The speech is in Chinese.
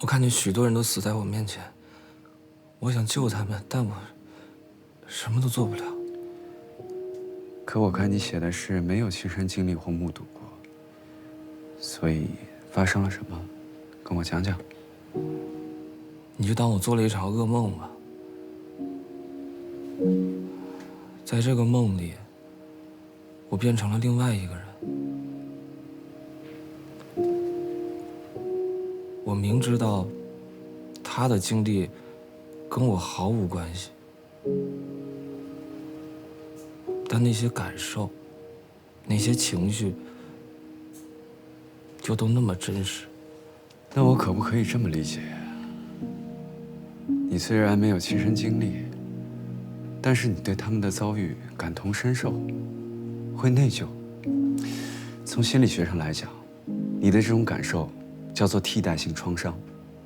我看见许多人都死在我面前，我想救他们，但我什么都做不了。可我看你写的是没有亲身经历或目睹过，所以发生了什么？跟我讲讲。你就当我做了一场噩梦吧。在这个梦里，我变成了另外一个人。我明知道他的经历跟我毫无关系，但那些感受、那些情绪，就都那么真实。那我可不可以这么理解？你虽然没有亲身经历，但是你对他们的遭遇感同身受，会内疚。从心理学上来讲，你的这种感受叫做替代性创伤。